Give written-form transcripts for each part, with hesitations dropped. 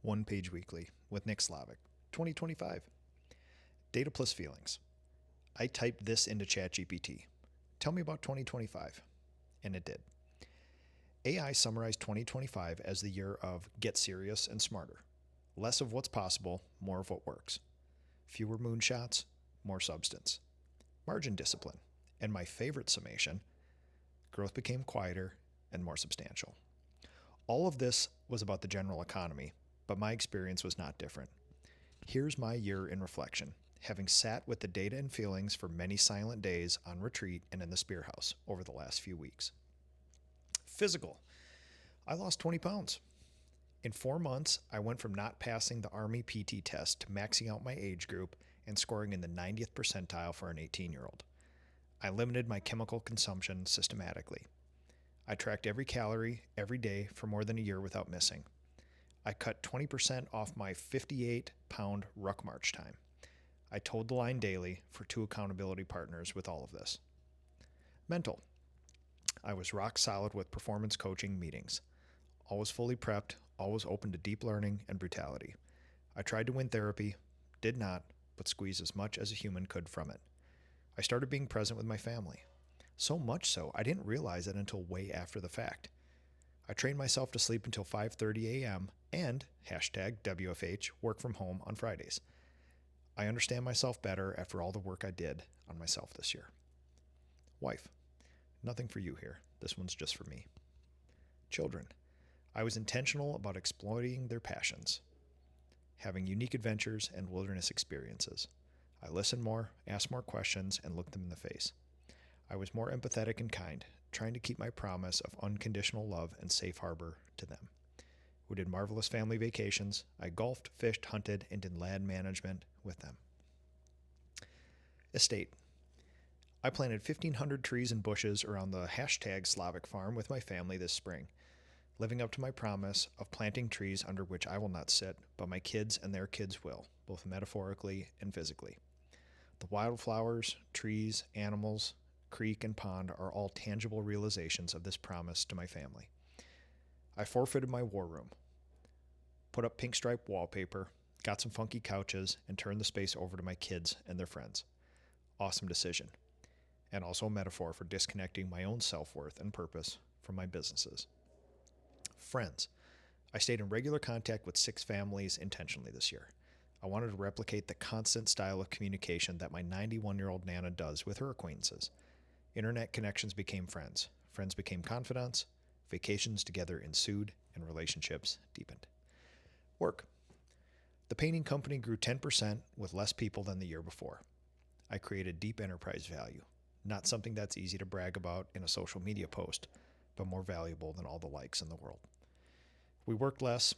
One Page Weekly with Nick Slavik, 2025. Data plus feelings. I typed this into ChatGPT. Tell me about 2025. And it did. AI summarized 2025 as the year of get serious and smarter. Less of what's possible, more of what works. Fewer moonshots, more substance. Margin discipline. And my favorite summation, growth became quieter and more substantial. All of this was about the general economy, but my experience was not different. Here's my year in reflection, having sat with the data and feelings for many silent days on retreat and in the Spear House over the last few weeks. Physical. I lost 20 pounds. In 4 months, I went from not passing the Army PT test to maxing out my age group and scoring in the 90th percentile for an 18-year-old. I limited my chemical consumption systematically. I tracked every calorie every day for more than a year without missing. I cut 20% off my 58-pound ruck march time. I towed the line daily for 2 accountability partners with all of this. Mental. I was rock solid with performance coaching meetings. Always fully prepped, always open to deep learning and brutality. I tried to win therapy, did not, but squeezed as much as a human could from it. I started being present with my family. So much so, I didn't realize it until way after the fact. I trained myself to sleep until 5:30 a.m. and #WFH work from home on Fridays. I understand myself better after all the work I did on myself this year. Wife. Nothing for you here. This one's just for me. Children. I was intentional about exploiting their passions, having unique adventures and wilderness experiences. I listened more, asked more questions, and looked them in the face. I was more empathetic and kind, trying to keep my promise of unconditional love and safe harbor to them. We did marvelous family vacations. I golfed, fished, hunted, and did land management with them. Estate. I planted 1,500 trees and bushes around the #Slavik farm with my family this spring, living up to my promise of planting trees under which I will not sit, but my kids and their kids will, both metaphorically and physically. The wildflowers, trees, animals, creek, and pond are all tangible realizations of this promise to my family. I forfeited my war room, put up pink stripe wallpaper, got some funky couches, and turned the space over to my kids and their friends. Awesome decision. And also a metaphor for disconnecting my own self-worth and purpose from my businesses. Friends. I stayed in regular contact with 6 families intentionally this year. I wanted to replicate the constant style of communication that my 91-year-old Nana does with her acquaintances. Internet connections became friends. Friends became confidants. Vacations together ensued, and relationships deepened. Work. The painting company grew 10% with less people than the year before. I created deep enterprise value. Not something that's easy to brag about in a social media post, but more valuable than all the likes in the world. We worked less,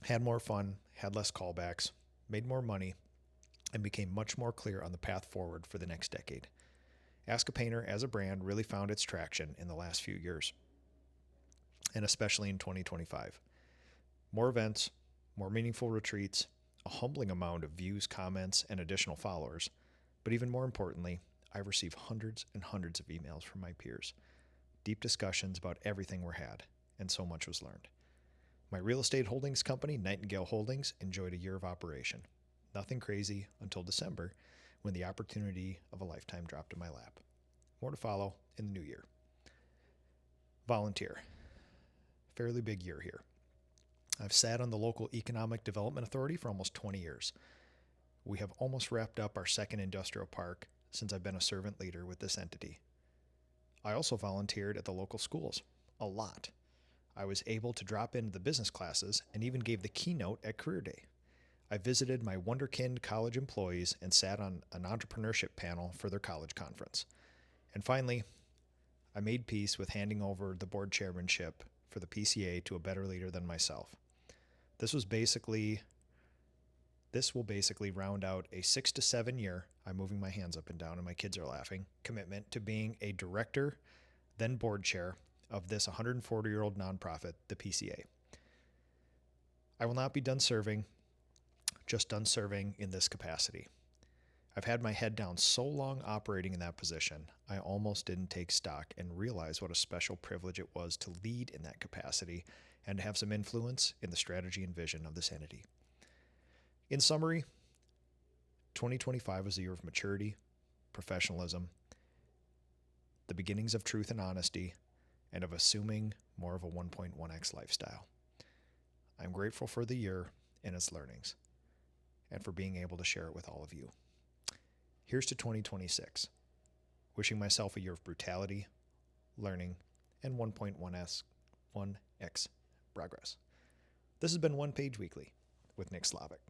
had more fun, had less callbacks, made more money, and became much more clear on the path forward for the next decade. Ask a Painter as a brand really found its traction in the last few years, and especially in 2025. More events, more meaningful retreats, a humbling amount of views, comments, and additional followers, but even more importantly, I received hundreds and hundreds of emails from my peers. Deep discussions about everything were had, and so much was learned. My real estate holdings company, Nightingale Holdings, enjoyed a year of operation. Nothing crazy until December, when the opportunity of a lifetime dropped in my lap. More to follow in the new year. Volunteer. Fairly big year here. I've sat on the local Economic Development Authority for almost 20 years. We have almost wrapped up our second industrial park since I've been a servant leader with this entity. I also volunteered at the local schools, a lot. I was able to drop into the business classes and even gave the keynote at Career Day. I visited my wonderkind college employees and sat on an entrepreneurship panel for their college conference. And finally, I made peace with handing over the board chairmanship for the PCA to a better leader than myself. This will basically round out a 6 to 7 year, I'm moving my hands up and down and my kids are laughing, commitment to being a director, then board chair of this 140-year-old nonprofit, the PCA. I will not be done serving, just done serving in this capacity. I've had my head down so long operating in that position, I almost didn't take stock and realize what a special privilege it was to lead in that capacity and to have some influence in the strategy and vision of this entity. In summary, 2025 was a year of maturity, professionalism, the beginnings of truth and honesty, and of assuming more of a 1.1x lifestyle. I'm grateful for the year and its learnings, and for being able to share it with all of you. Here's to 2026, wishing myself a year of brutality, learning, and 1.1x progress. This has been One Page Weekly with Nick Slavik.